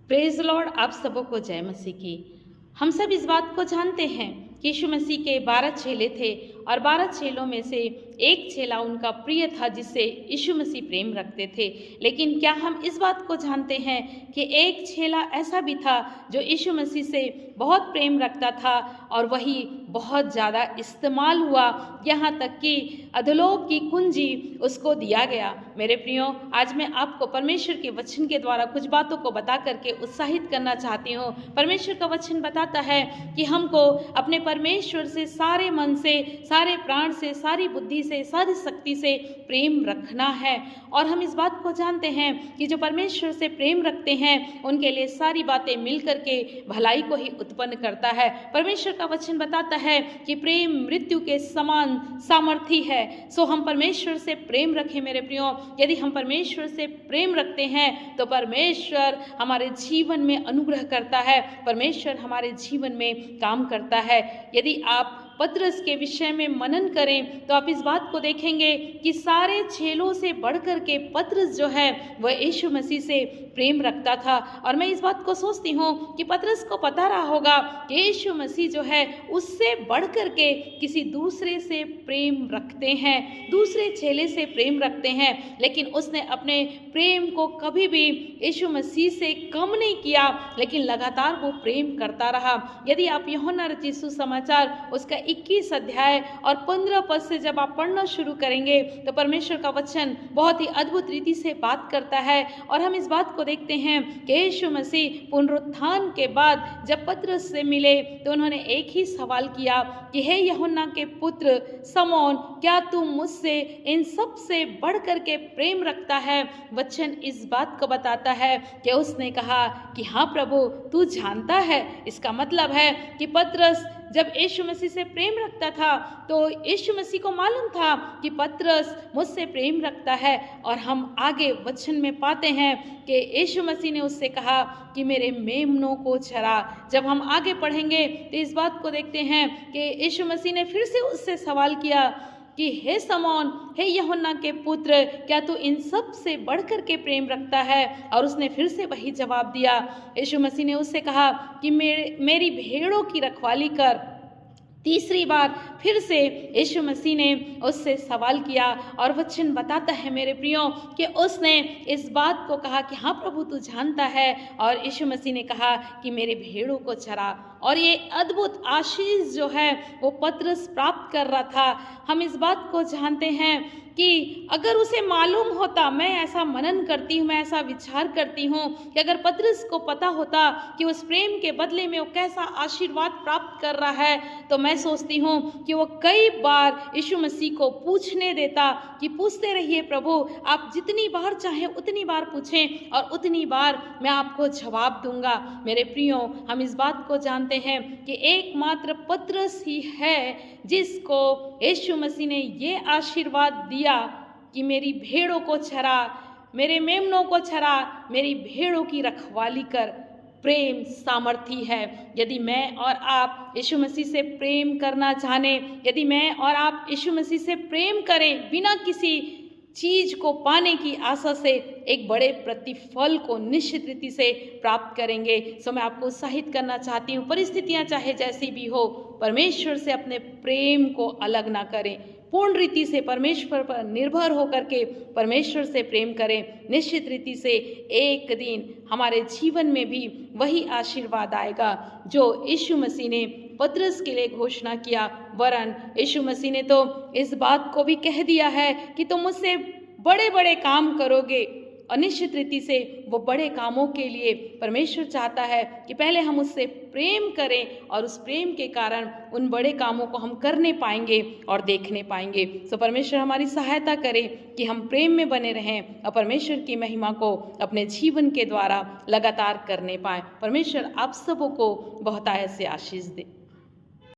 Praise Lord. आप सबों को जय मसीह की। हम सब इस बात को जानते हैं कि यीशु मसीह के 12 चेले थे और 12 चेलों में से एक चेला उनका प्रिय था जिससे यीशु मसीह प्रेम रखते थे। लेकिन क्या हम इस बात को जानते हैं कि एक चेला ऐसा भी था जो यीशु मसीह से बहुत प्रेम रखता था और वही बहुत ज़्यादा इस्तेमाल हुआ, यहाँ तक कि अधोलोक की कुंजी उसको दिया गया। मेरे प्रियो, आज मैं आपको परमेश्वर के वचन के द्वारा कुछ बातों को बता करके उत्साहित करना चाहती हूँ। परमेश्वर का वचन बताता है कि हमको अपने परमेश्वर से सारे मन से, सारे प्राण से, सारी बुद्धि से, सारी शक्ति से प्रेम रखना है। और हम इस बात को जानते हैं कि जो परमेश्वर से प्रेम रखते हैं उनके लिए सारी बातें मिल करके भलाई को ही उत्पन्न करता है। परमेश्वर का वचन बताता है कि प्रेम मृत्यु के समान सामर्थी है। सो हम परमेश्वर से प्रेम रखें मेरे प्रियो। यदि हम परमेश्वर से प्रेम रखते हैं तो परमेश्वर हमारे जीवन में अनुग्रह करता है, परमेश्वर हमारे जीवन में काम करता है। यदि आप पतरस के विषय में मनन करें तो आप इस बात को देखेंगे कि सारे चेलों से बढ़कर के पतरस जो है वह यीशु मसीह से प्रेम रखता था। और मैं इस बात को सोचती हूँ कि पतरस को पता रहा होगा कि यीशु मसीह जो है उससे बढ़कर के किसी दूसरे से प्रेम रखते हैं, दूसरे चेले से प्रेम रखते हैं, लेकिन उसने अपने प्रेम को कभी भी यीशु मसीह से कम नहीं किया, लेकिन लगातार वो प्रेम करता रहा। यदि आप यूहन्ना रचित सुसमाचार उसका 21 अध्याय और 15 पद से जब आप पढ़ना शुरू करेंगे तो परमेश्वर का वचन बहुत ही अद्भुत रीति से बात करता है। और हम इस बात को देखते हैं कि यीशु मसीह पुनरुत्थान के बाद जब पतरस से मिले तो उन्होंने एक ही सवाल किया कि हे यूहन्ना के पुत्र शमौन, क्या तू मुझसे इन सब से बढ़ करके प्रेम रखता है? वचन इस बात को बताता है कि उसने कहा कि हाँ प्रभु, तू जानता है। इसका मतलब है कि पतरस जब यीशु मसीह से प्रेम रखता था तो यीशु मसीह को मालूम था कि पतरस मुझसे प्रेम रखता है। और हम आगे वचन में पाते हैं कि यीशु मसीह ने उससे कहा कि मेरे मेमनों को चरा। जब हम आगे पढ़ेंगे तो इस बात को देखते हैं कि यीशु मसीह ने फिर से उससे सवाल किया कि हे शमौन, हे यूहन्ना के पुत्र, क्या तू इन सब से बढ़कर के प्रेम रखता है? और उसने फिर से वही जवाब दिया। यीशु मसीह ने उससे कहा कि मेरी भेड़ों की रखवाली कर। तीसरी बार फिर से यीशु मसीह ने उससे सवाल किया और वचन बताता है मेरे प्रियो कि उसने इस बात को कहा कि हाँ प्रभु, तू जानता है। और यीशु मसीह ने कहा कि मेरे भेड़ों को चरा। और ये अद्भुत आशीष जो है वो पतरस प्राप्त कर रहा था। हम इस बात को जानते हैं कि अगर उसे मालूम होता, मैं ऐसा मनन करती हूँ, मैं ऐसा विचार करती हूँ कि अगर पतरस को पता होता कि उस प्रेम के बदले में वो कैसा आशीर्वाद प्राप्त कर रहा है, तो मैं सोचती हूँ कि वो कई बार यीशु मसीह को पूछने देता कि पूछते रहिए प्रभु, आप जितनी बार चाहें उतनी बार पूछें और उतनी बार मैं आपको जवाब दूंगा। मेरे प्रियो, हम इस बात को जानते हैं कि एकमात्र पतरस ही है जिसको यीशु मसीह ने ये आशीर्वाद दिया कि मेरी भेड़ों को चरा, मेरे मेमनों को चरा, मेरी भेड़ों की रखवाली कर। प्रेम सामर्थी है। यदि मैं और आप यीशु मसीह से प्रेम करना जाने, यदि मैं और आप यीशु मसीह से प्रेम करें बिना किसी चीज को पाने की आशा से, एक बड़े प्रतिफल को निश्चित रीति से प्राप्त करेंगे। सो मैं आपको उत्साहित करना चाहती हूँ, परिस्थितियां चाहे जैसी भी हो, परमेश्वर से अपने प्रेम को अलग ना करें। पूर्ण रीति से परमेश्वर पर निर्भर होकर के परमेश्वर से प्रेम करें। निश्चित रीति से एक दिन हमारे जीवन में भी वही आशीर्वाद आएगा जो यीशु मसीह ने पतरस के लिए घोषणा किया। वरन यीशु मसीह ने तो इस बात को भी कह दिया है कि तुम मुझसे बड़े बड़े काम करोगे। और निश्चित रीति से वो बड़े कामों के लिए परमेश्वर चाहता है कि पहले हम उससे प्रेम करें और उस प्रेम के कारण उन बड़े कामों को हम करने पाएंगे और देखने पाएंगे। सो परमेश्वर हमारी सहायता करे कि हम प्रेम में बने रहें और परमेश्वर की महिमा को अपने जीवन के द्वारा लगातार करने पाएं। परमेश्वर आप सबों को बहुतायत से आशीष दे।